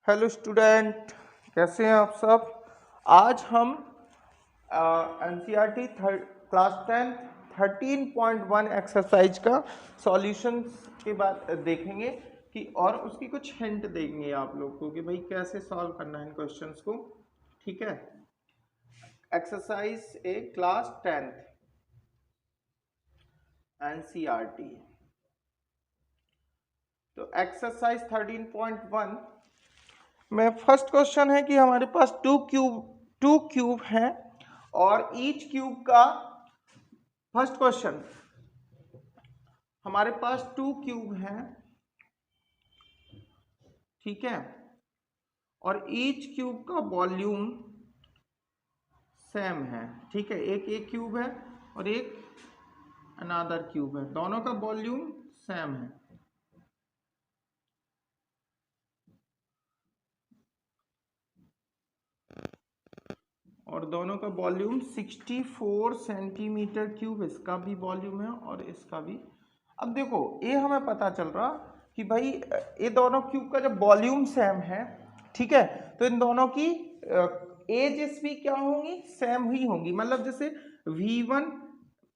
Hello student, कैसे हैं आप सब। आज हम एनसीईआरटी क्लास 10 13.1 एक्सरसाइज का सॉल्यूशंस के बाद देखेंगे कि और उसकी कुछ हिंट देंगे आप लोग को कि भाई कैसे सॉल्व करना है इन क्वेश्चंस को। ठीक है, एक्सरसाइज ए क्लास 10 एनसीईआरटी। तो एक्सरसाइज 13.1 में फर्स्ट क्वेश्चन है कि हमारे पास टू क्यूब हैं और ईच क्यूब का फर्स्ट क्वेश्चन, हमारे पास टू क्यूब हैं, ठीक है, और ईच क्यूब का वॉल्यूम सेम है। ठीक है, एक क्यूब है और एक अनादर क्यूब है, दोनों का वॉल्यूम सेम है। और दोनों का वॉल्यूम 64 सेंटीमीटर क्यूब, इसका भी वॉल्यूम है और इसका भी। अब देखो, ये हमें पता चल रहा कि भाई ये दोनों क्यूब का जब वॉल्यूम सेम है, ठीक है, तो इन दोनों की एजेस भी क्या होंगी, सेम ही होंगी। मतलब जैसे V1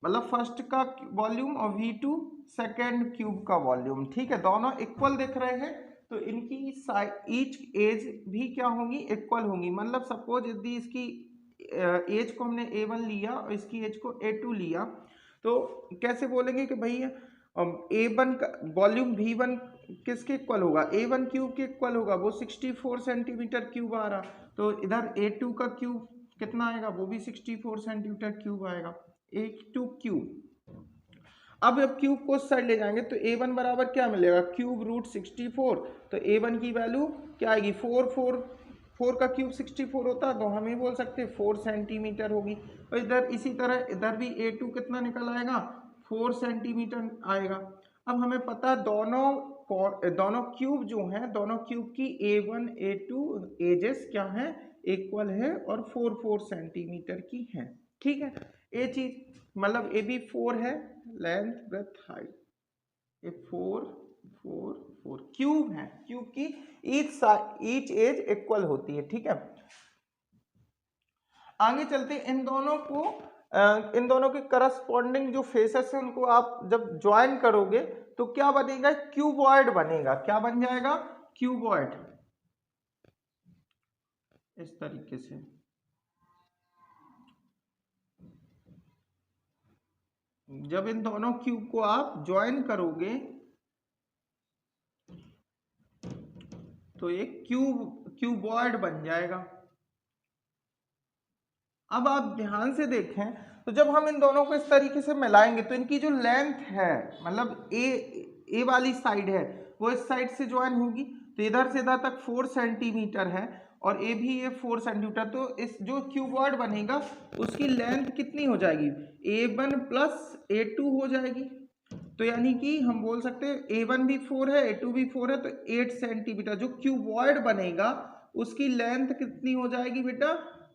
मतलब फर्स्ट का वॉल्यूम और V2 सेकेंड क्यूब का वॉल्यूम, ठीक है, दोनों इक्वल दिख रहे हैं, तो इनकी ईच एज भी क्या होंगी, इक्वल होंगी। मतलब सपोज यदि इसकी एज को हमने A1 लिया और इसकी एज को A2 लिया, तो कैसे बोलेंगे कि भाई A1 का वॉल्यूम V1 किसके इक्वल होगा, A1 क्यूब के इक्वल होगा, वो 64 सेंटीमीटर क्यूब आ रहा, तो इधर A2 का क्यूब कितना आएगा, वो भी 64 सेंटीमीटर क्यूब आएगा, A2 क्यूब। अब क्यूब को उस साइड ले जाएंगे तो A1 बराबर क्या मिलेगा, क्यूब रूट 64, तो A1 की वैल्यू क्या आएगी, 4 का क्यूब 64 होता है, तो हम ये बोल सकते हैं 4 सेंटीमीटर होगी। और इधर इसी तरह इधर भी A2 कितना निकल आएगा, 4 सेंटीमीटर आएगा। अब हमें पता है दोनों क्यूब जो हैं, दोनों क्यूब की A1 A2 एजेस क्या है, इक्वल है और 4 सेंटीमीटर की है। ठीक है, ये चीज मतलब ए भी 4 है, लेंथ ब्रेथ हाइट, ये 4 क्यूब है, क्यूब की ईच एज इक्वल होती है। ठीक है, आगे चलते इन दोनों के करस्पॉन्डिंग जो फेसेस हैं उनको आप जब ज्वाइन करोगे तो क्या बनेगा, क्यूबॉइड बनेगा। क्या बन जाएगा, क्यूबॉइड, इस तरीके से। जब इन दोनों क्यूब को आप ज्वाइन करोगे तो एक क्यूबॉइड बन जाएगा। अब आप ध्यान से देखें तो जब हम इन दोनों को इस तरीके से मिलाएंगे तो इनकी जो लेंथ है, मतलब ए वाली साइड है वो इस साइड से ज्वाइन होगी, तो इधर से इधर तक 4 सेंटीमीटर है और ए भी ये 4 सेंटीमीटर, तो इस जो क्यूबॉइड बनेगा उसकी लेंथ कितनी हो जाएगी, A1 प्लस A2 हो जाएगी। तो यानी कि हम बोल सकते हैं A1 भी 4 है, A2 भी 4 है, तो 8 सेंटीमीटर जो क्यूबॉइड बनेगा उसकी लेंथ कितनी हो जाएगी बेटा,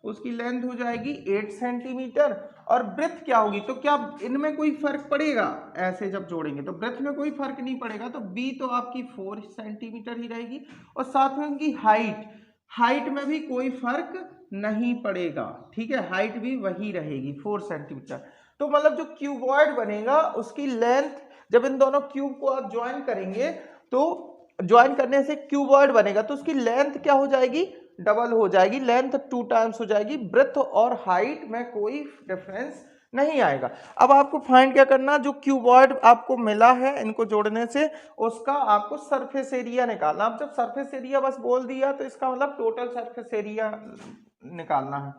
उसकी लेंथ हो जाएगी 8 सेंटीमीटर। और ब्रेथ क्या होगी, तो क्या इनमें कोई फर्क पड़ेगा, ऐसे जब जोड़ेंगे तो ब्रेथ में कोई फर्क नहीं पड़ेगा, तो बी तो आपकी 4 सेंटीमीटर ही रहेगी। और साथ में उनकी हाइट में भी कोई फर्क नहीं पड़ेगा। ठीक है, हाइट भी वही रहेगी 4 सेंटीमीटर। तो मतलब जो क्यूबॉइड बनेगा उसकी लेंथ, जब इन दोनों क्यूब को आप ज्वाइन करेंगे तो ज्वाइन करने से क्यूबॉइड बनेगा, तो उसकी लेंथ क्या हो जाएगी, डबल हो जाएगी, लेंथ 2 टाइम्स हो जाएगी, ब्रेथ और हाइट में कोई डिफरेंस नहीं आएगा। अब आपको फाइंड क्या करना, जो क्यूबॉइड आपको मिला है इनको जोड़ने से उसका आपको सरफेस एरिया निकालना। अब जब सरफेस एरिया बस बोल दिया तो इसका मतलब टोटल सरफेस एरिया निकालना है,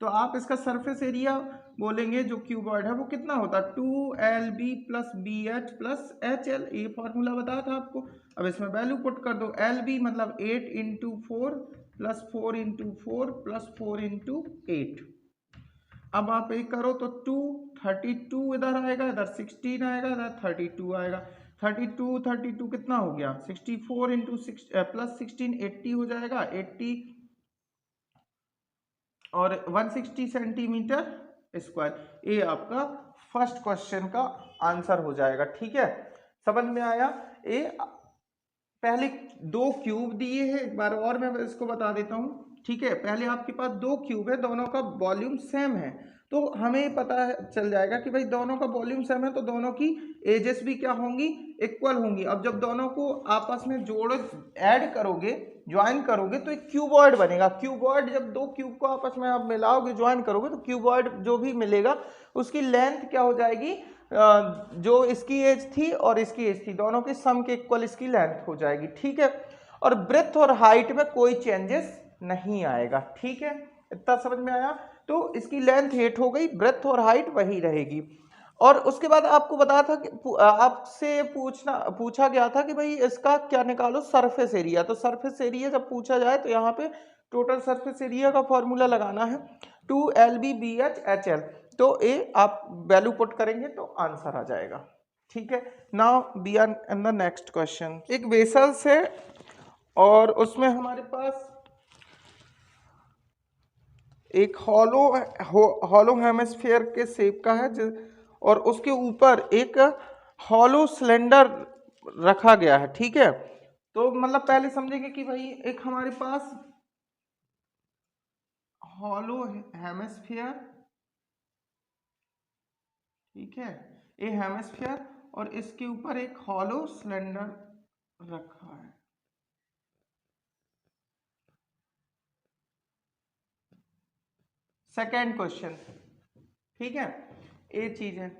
तो आप इसका सरफेस एरिया बोलेंगे जो क्यूबॉइड है वो कितना होता है, 2LB plus BH plus HL, ये फॉर्मूला बताया था आपको। अब इसमें वैल्यू पुट कर दो, LB मतलब 8 into 4 plus 4 into 4 plus 4 into 8। अब आप एक करो तो 32 इधर आएगा, इधर 16 आएगा, इधर 32 आएगा। 32 कितना हो गया, 64 इंटू प्लस 16 80 हो जाएगा, 80 और 160 सेंटीमीटर स्क्वायर। ये आपका फर्स्ट क्वेश्चन का आंसर हो जाएगा। ठीक है, समझ में आया। ये पहले दो क्यूब दिए हैं, एक बार और मैं इसको बता देता हूँ, ठीक है। पहले आपके पास दो क्यूब है, दोनों का वॉल्यूम सेम है, तो हमें पता चल जाएगा कि भाई दोनों का वॉल्यूम सेम है तो दोनों की एजेस भी क्या होंगी, इक्वल होंगी। अब जब दोनों को आपस में जोड़ ऐड करोगे, ज्वाइन करोगे, तो एक क्यूबॉइड बनेगा। क्यूबॉइड, जब दो क्यूब को आपस में आप मिलाओगे, ज्वाइन करोगे, तो क्यूबॉइड जो भी मिलेगा उसकी लेंथ क्या हो जाएगी, जो इसकी एज थी और इसकी एज थी, दोनों के सम के इक्वल इसकी लेंथ हो जाएगी, ठीक है। और ब्रेथ और हाइट में कोई चेंजेस नहीं आएगा, ठीक है। इतना समझ में आया। तो इसकी लेंथ 8 हो गई, ब्रेथ और हाइट वही रहेगी। और उसके बाद आपको बताया था कि आपसे पूछा गया था कि भाई इसका क्या निकालो, सरफेस एरिया। तो सरफेस एरिया जब पूछा जाए तो यहाँ पे टोटल सरफेस एरिया का फॉर्मूला लगाना है 2LBBH HL। तो ए आप वैल्यू पुट करेंगे तो आंसर आ जाएगा, ठीक है। Now we are in the next question. एक वेसल्स है और उसमें हमारे पास एक हॉलो हेमिस्फीयर के शेप का है, और उसके ऊपर एक हॉलो सिलेंडर रखा गया है, ठीक है। तो मतलब पहले समझेंगे कि भाई एक हमारे पास हॉलो हेमिस्फीयर, ठीक है, ये हेमिस्फीयर, और इसके ऊपर एक हॉलो सिलेंडर रखा है। सेकेंड क्वेश्चन, ठीक है, ये चीज है।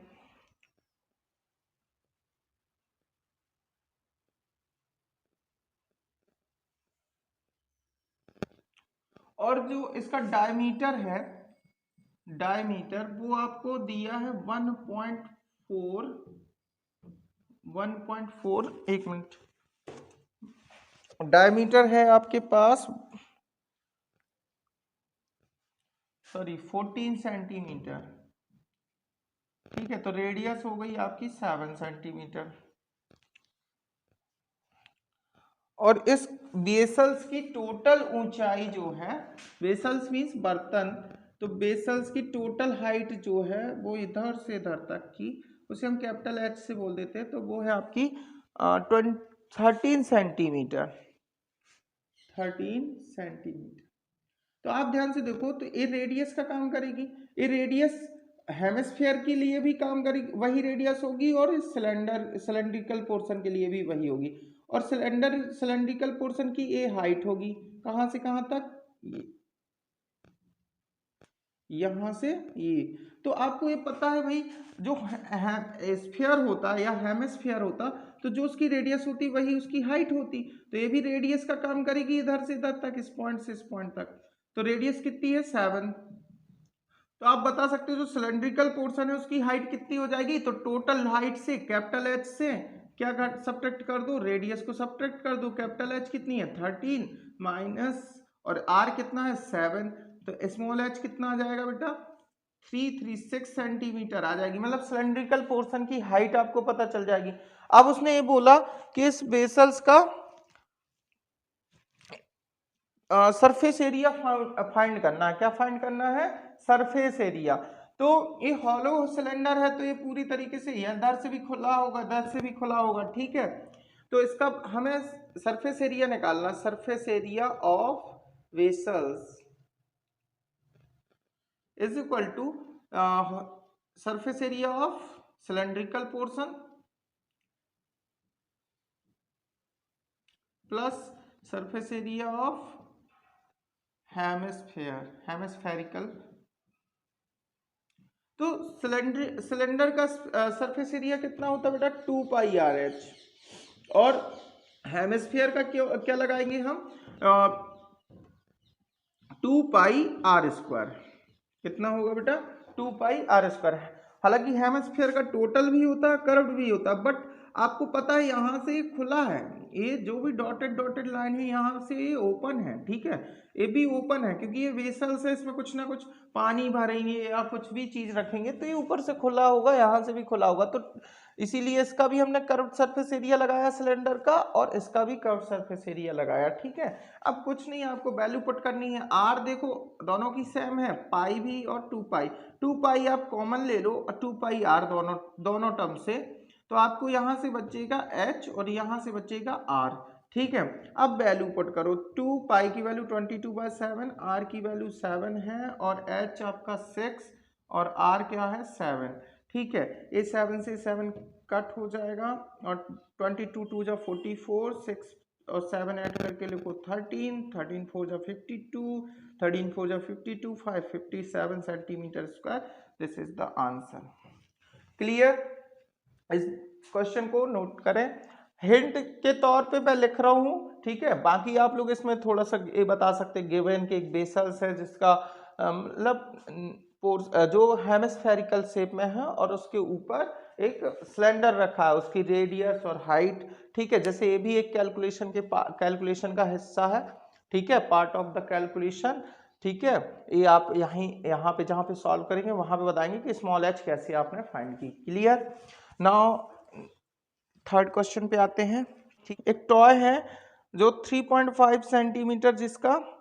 और जो इसका डायमीटर है, डायमीटर वो आपको दिया है 1.4, एक मिनट, डायमीटर है आपके पास 14 सेंटीमीटर, ठीक है। तो रेडियस हो गई आपकी 7 सेंटीमीटर। और इस बेसल्स की टोटल ऊंचाई जो है, बेसल्स मीन्स बर्तन, तो बेसल्स की टोटल हाइट जो है वो इधर से इधर तक की, उसे हम कैपिटल H से बोल देते हैं, तो वो है आपकी 13 सेंटीमीटर, 13 सेंटीमीटर। तो आप ध्यान से देखो, तो ये रेडियस का काम करेगी, ये रेडियस हेमिस्फीयर के लिए भी काम करेगी, वही रेडियस होगी, और इस सिलेंड्रिकल पोर्शन के लिए भी वही होगी। और सिलेंड्रिकल पोर्शन की ये हाइट होगी, कहाँ से कहाँ तक, यहाँ से ये। तो आपको ये पता है भाई, जो स्फीयर होता या हेमिस्फीयर होता, तो जो उसकी रेडियस होती वही उसकी हाइट होती, तो ये भी रेडियस का काम करेगी, इधर से इधर तक, इस पॉइंट से इस पॉइंट तक। तो रेडियस कितनी है, 7। तो आप बता सकते हो जो सिलेंड्रिकल पोर्शन है उसकी हाइट कितनी हो जाएगी, तो टोटल हाइट से कैपिटल H से क्या सब्ट्रैक्ट कर दो, रेडियस को सब्ट्रैक्ट कर दो। कैपिटल H कितनी है 13 माइनस, और R कितना है 7, तो स्मॉल h कितना आ जाएगा बेटा 336 सेंटीमीटर आ जाएगी। मतलब सिलेंड्रिकल पोर्शन की हाइट आपको पता चल जाएगी। अब उसने ये बोला कि इस बेसल्स का सरफेस एरिया फाइंड करना है। क्या फाइंड करना है, सरफेस एरिया। तो ये हॉलो सिलेंडर है, तो ये पूरी तरीके से इधर से भी खुला होगा, इधर से भी खुला होगा, ठीक है। तो इसका हमें सरफेस एरिया निकालना, surface area of vessels is equal to surface area of cylindrical portion plus surface area of hemispherical. तो सिलेंडर का सरफेस एरिया कितना होता है बेटा 2 पाई RH, और हेमिस्फीयर का क्या लगाएंगे हम 2 पाई R²। कितना होगा बेटा 2 पाई R²। हालांकि हेमिस्फीयर का टोटल भी होता है, कर्व्ड भी होता है, बट आपको पता है यहाँ से खुला है, ये जो भी डॉटेड लाइन है यहाँ से ये ओपन है, ठीक है, ये भी ओपन है, क्योंकि ये वेसल्स है, इसमें कुछ ना कुछ पानी भरेंगे या कुछ भी चीज रखेंगे, तो ये ऊपर से खुला होगा, यहाँ से भी खुला होगा। तो इसीलिए इसका भी हमने कर्व सरफेस एरिया लगाया सिलेंडर का, और इसका भी कर्व सरफेस एरिया लगाया, ठीक है। अब कुछ नहीं, आपको वैल्यू पुट करनी है। R देखो दोनों की सेम है, पाई भी और 2 पाई, 2 पाई आप कॉमन ले लो और 2 पाई R दोनों टर्म से, तो आपको यहाँ से बचेगा H और यहाँ से बचेगा R। ठीक है। अब वैल्यू पुट करो, 2 पाई की वैल्यू 22/7, आर की वैल्यू 7 है और एच आपका 6 और आर क्या है 7। ठीक है, ये 7 से 7 कट हो जाएगा और 22 2 जा 44, 6 और 7 ऐड करके लिखो 13, 13 4 जा 52, 13 4 जा 52, 557 centimetre square. This is the answer. Clear? इस क्वेश्चन को नोट करें, हिंट के तौर पे मैं लिख रहा हूं, ठीक है। बाकी आप लोग इसमें थोड़ा सा ये बता सकते हैं, गिवन के एक बेसल्स है जिसका मतलब जो हेमिस्फेरिकल शेप में है और उसके ऊपर एक सिलेंडर रखा है, उसकी रेडियस और हाइट, ठीक है। जैसे ये भी एक कैलकुलेशन का हिस्सा है, ठीक है, पार्ट ऑफ द कैलकुलेशन, ठीक है। ये आप यहाँ पे जहाँ पे सॉल्व करेंगे वहां पे बताएंगे कि स्मॉल एच कैसे आपने फाइंड की। क्लियर? नाउ थर्ड क्वेश्चन पे आते हैं, ठीक। एक टॉय है जो 3.5 सेंटीमीटर जिसका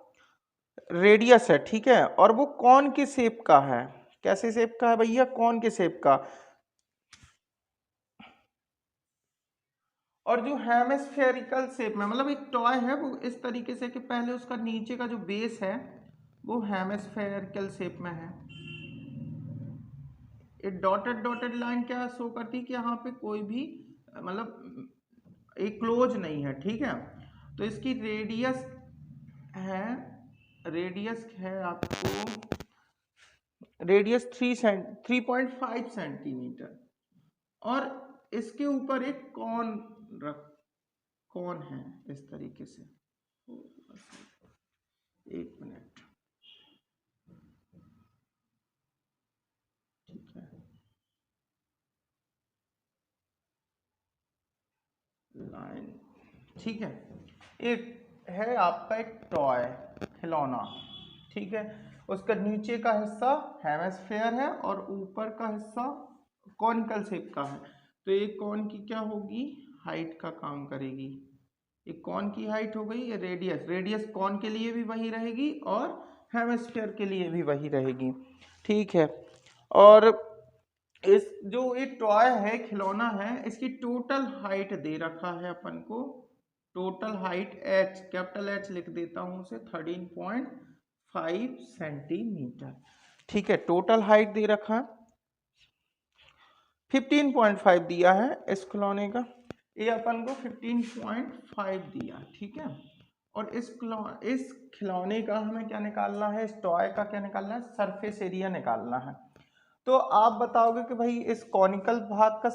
रेडियस है, ठीक है, और वो कौन के शेप का है? कैसे शेप का है भैया? कौन के शेप का? और जो हेमिस्फेरिकल शेप में, मतलब एक टॉय है वो इस तरीके से कि पहले उसका नीचे का जो बेस है वो हेमिस्फेरिकल शेप में है। एक डॉटेड डॉटेड लाइन क्या शो करती है कि यहाँ पे कोई भी मतलब एक क्लोज नहीं है, ठीक है। तो इसकी रेडियस है आपको रेडियस 3.5 सेंटीमीटर और इसके ऊपर एक कौन है इस तरीके से। एक मिनट, ठीक है, लाइन, ठीक है। एक है आपका एक टॉय खिलौना, ठीक है, उसका नीचे का हिस्सा हेमिस्फेयर है और ऊपर का हिस्सा कॉनिकल शेप का है। तो ये कौन की क्या होगी? हाइट का काम करेगी। ये कौन की हाइट हो गई? ये रेडियस कौन के लिए भी वही रहेगी और हेमिस्फेयर के लिए भी वही रहेगी, ठीक है। और इस जो एक टॉय है खिलौना है, इसकी टोटल हाइट दे रखा है अपन को, total height H, capital H लिख देता हूं उसे, 13.5 सेंटीमीटर, ठीक है। टोटल हाइट दे रखा 15.5 दिया है इस खिलौने का, ये अपन को 15.5 दिया, ठीक है। और इस खिलौने का हमें क्या निकालना है? इस टॉय का क्या निकालना है? सरफेस एरिया निकालना है। तो आप बताओगे कि भाई इस कॉनिकल भाग का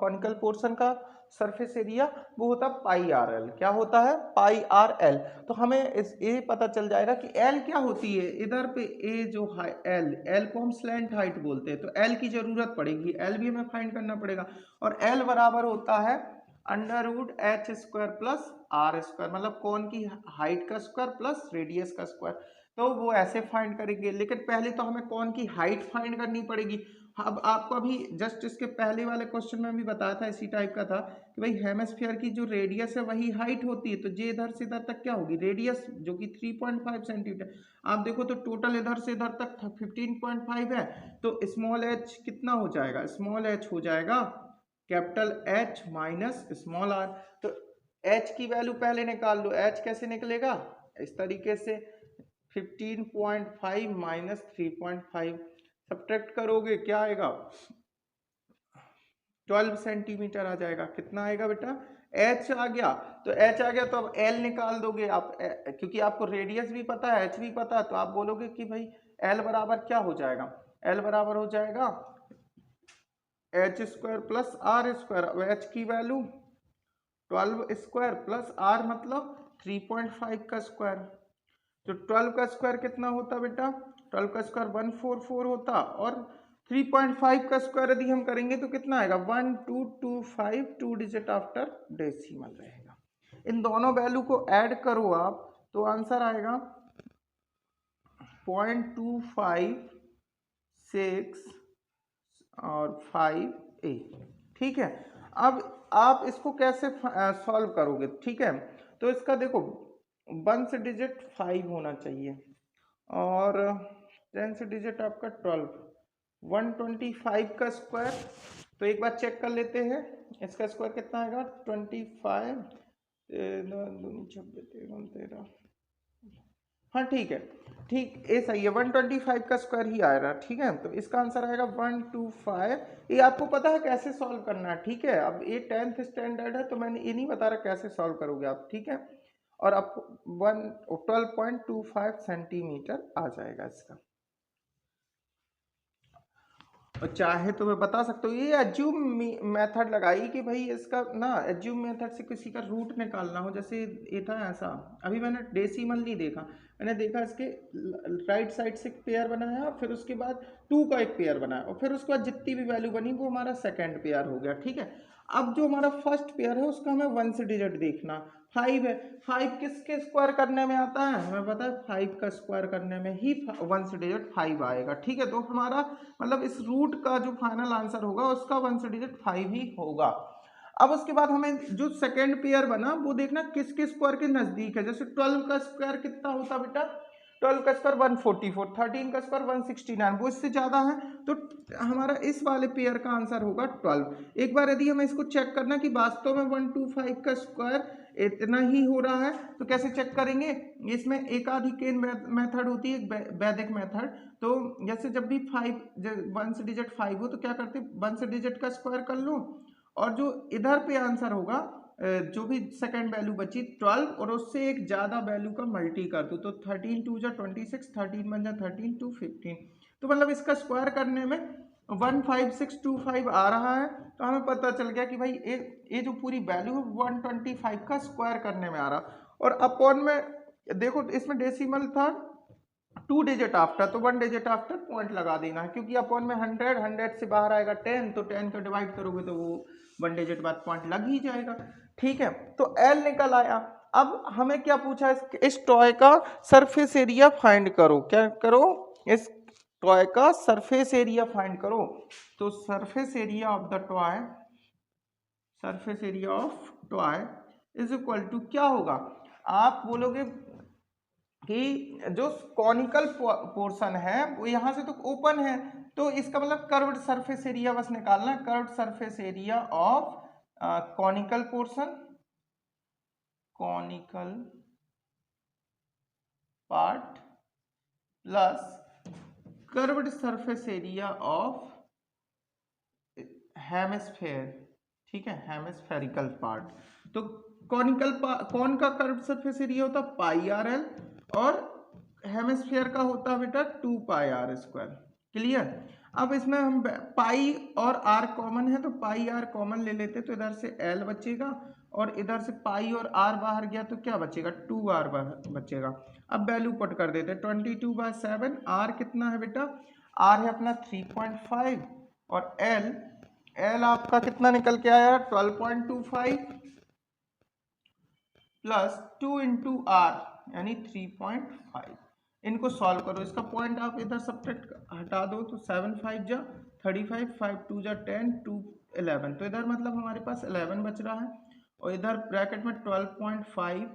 कॉनिकल पोर्शन का सरफेस एरिया वो होता है पाई आर एल। क्या होता है? पाई आर एल। तो हमें ये पता चल जाएगा कि एल क्या होती है इधर पे, ए जो है एल को हम स्लैंट हाइट बोलते हैं, तो एल की जरूरत पड़ेगी, एल भी हमें फाइंड करना पड़ेगा। और एल बराबर होता है √h² प्लस r², मतलब कौन की हाइट का स्क्वायर प्लस रेडियस का स्क्वायर। तो वो ऐसे फाइंड करेंगे, लेकिन पहले तो हमें कौन की हाइट फाइंड करनी पड़ेगी। अब आपको अभी जस्ट इसके पहले वाले क्वेश्चन में भी बताया था, इसी टाइप का था कि भाई हेमिस्फीयर की जो रेडियस है वही हाइट होती है, तो जे इधर से इधर तक क्या होगी? रेडियस, जो कि 3.5 सेंटीमीटर। आप देखो तो टोटल इधर से इधर तक 15.5 है, तो स्मॉल एच कितना हो जाएगा? स्मॉल एच हो जाएगा capital H minus small R. तो एच की वैल्यू पहले निकाल लो, एच कैसे निकलेगा? इस तरीके से 15.5 माइनस 3.5 सब्ट्रैक्ट करोगे क्या आएगा? 12 सेंटीमीटर आ जाएगा। कितना आएगा बेटा? एच आ गया। तो एच आ गया तो अब एल निकाल दोगे आप, क्योंकि आपको रेडियस भी पता है एच भी पता है, तो आप बोलोगे कि भाई एल बराबर क्या हो जाएगा? एल बराबर हो जाएगा h² प्लस r²। अब h की वैल्यू 12² प्लस r मतलब 3.5 का स्क्वायर। तो 12 का स्क्वायर कितना होता बेटा? 12 का स्क्वायर 144 होता, और 3.5 का स्क्वायर यदि हम करेंगे तो कितना आएगा? 1225, 2 डिजिट आफ्टर डेसिमल रहेगा। इन दोनों वैल्यू को ऐड करो आप तो आंसर आएगा 0.256 और 5a, ठीक है। अब आप इसको कैसे सॉल्व करोगे? ठीक है, तो इसका देखो 1 डिजिट 5 होना चाहिए और 10 डिजिट आपका 12, 125 का स्क्वायर। तो एक बार चेक कर लेते हैं, इसका स्क्वायर कितना आएगा? 25 13 हाँ ठीक है, ठीक ये सही है, 125 का स्क्वायर ही आएगा। ठीक है, तो इसका आंसर आएगा 125। ये आपको पता है कैसे सॉल्व करना है। ठीक है, अब ये 10th स्टैंडर्ड है तो मैंने ये नहीं बता रहा कैसे सॉल्व करोगे आप। ठीक है, और आपको 12.25 सेंटीमीटर आ जाएगा इसका। और चाहे तो मैं बता सकता हूँ, ये एज्यूम मेथड लगाई कि भाई इसका ना एज्यूम मेथड से किसी का रूट निकालना हो। जैसे ये था ऐसा, अभी मैंने डेसिमल नहीं देखा, मैंने देखा इसके राइट साइड से एक पेयर बनाया, फिर उसके बाद 2 का एक पेयर बनाया, और फिर उसके बाद जितनी भी वैल्यू बनी वो हमारा सेकंड पेयर हो गया। ठीक है, अब जो हमारा फर्स्ट पेयर है उसका हमें 1 से डिजिट देखना। 5 है, 5 किसके स्क्वायर करने में आता है हमें पता है, 5 का स्क्वायर करने में ही 1 से डिजिट 5 आएगा। ठीक है, तो हमारा मतलब इस रूट का जो फाइनल आंसर होगा उसका 1 से डिजिट 5 ही होगा। अब उसके बाद हमें जो सेकंड पेयर बना वो देखना किसके स्क्वायर के नजदीक है। जैसे 12 का स्क्वायर कितना होता बेटा, 12 का स्क्वायर 144, 13 का स्क्वायर 169, वो इससे ज्यादा है तो हमारा इस वाले पेयर का आंसर होगा 12। एक बार यदि हमें इसको चेक करना कि वास्तव में 125 का स्क्वायर इतना ही हो रहा है तो कैसे चेक करेंगे, इसमें एकाधिकेन मेथड होती है, एक वैदिक मेथड। तो जैसे जब भी 1 से डिजिट 5 हो तो क्या करते, 1 से डिजिट का स्क्वायर कर लो, और जो इधर पे आंसर होगा जो भी सेकंड वैल्यू बची 12 और उससे एक ज्यादा वैल्यू का मल्टी कर दो, तो 13 2 जा 26, 13 1 जा 13 2 15। तो मतलब इसका स्क्वायर करने में 15625 आ रहा है, तो हमें पता चल गया कि भाई ये जो पूरी वैल्यू है 125 का स्क्वायर करने में आ रहा। और अपॉन में देखो इसमें डेसिमल था 2 डिजिट आफ्टर, तो 1 डिजिट आफ्टर पॉइंट लगा देना है, क्योंकि अपॉन में 100 से बाहर आएगा 10, तो 10 को डिवाइड करोगे तो वो 1 डिजिट बाद पॉइंट लग ही जाएगा। ठीक है, तो एल निकल आया। अब हमें क्या पूछा, इस टॉय का सरफेस एरिया फाइंड करो। क्या करो, इस टॉय का सरफेस एरिया फाइंड करो। तो surface area of the toy, surface area of toy is equal to क्या होगा, आप बोलोगे कि जो कॉनिकल पोर्शन है वो यहां से तो ओपन है, तो इसका मतलब कर्व्ड सरफेस एरिया बस निकालना है। Curved surface area of conical portion, conical part plus curved surface area of hemisphere. ठीक है, हेमिस्फेरिकल पार्ट। तो कॉनिकल कौन का कर्व्ड सरफेस एरिया होता है पाई आर एल, और हेमिस्फेयर का होता है बेटा 2 पाई आर स्क्वायर। क्लियर। अब इसमें हम पाई और आर कॉमन है तो पाई आर कॉमन ले लेते, तो इधर से एल बचेगा और इधर से पाई और आर बाहर गया तो क्या बचेगा 2 आर बचेगा। अब वैल्यू पुट कर देते, 22/7। आर कितना है बेटा, आर है अपना 3.5 और एल आपका कितना निकल के आया 12.25 प्लस 2 इंटू आर यानी 3.5। इनको सॉल्व करो, इसका पॉइंट आप इधर सब्ट्रैक्ट हटा दो तो 7 5 जा 35, 5 2 जा 10, 2 11, तो इधर मतलब हमारे पास 11 बच रहा है, और इधर ब्रैकेट में 12.5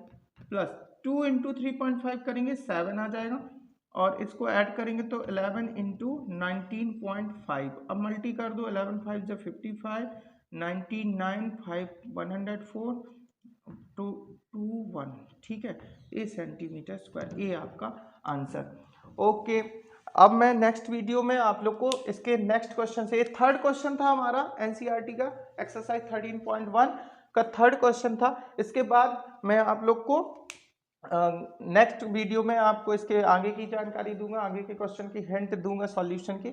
प्लस 2 इंटू 3.5 करेंगे 7 आ जाएगा, और इसको ऐड करेंगे तो 11 इंटू 19.5। अब मल्टी कर दो, 11 5 जा 55, 99 5 104 221। ठीक है, ये सेंटीमीटर स्क्वायर, ये आपका आंसर। ओके, अब मैं नेक्स्ट वीडियो में आप लोग को इसके नेक्स्ट क्वेश्चन से, ये थर्ड क्वेश्चन था हमारा एनसीईआरटी का एक्सरसाइज 13.1 का थर्ड क्वेश्चन था। इसके बाद मैं आप लोग को नेक्स्ट वीडियो में आपको इसके आगे की जानकारी दूंगा, आगे के क्वेश्चन की हिंट दूंगा सॉल्यूशन की।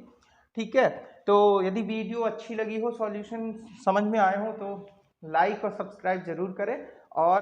ठीक है, तो यदि वीडियो अच्छी लगी हो, सॉल्यूशन समझ में आए हो तो लाइक और सब्सक्राइब जरूर करें। और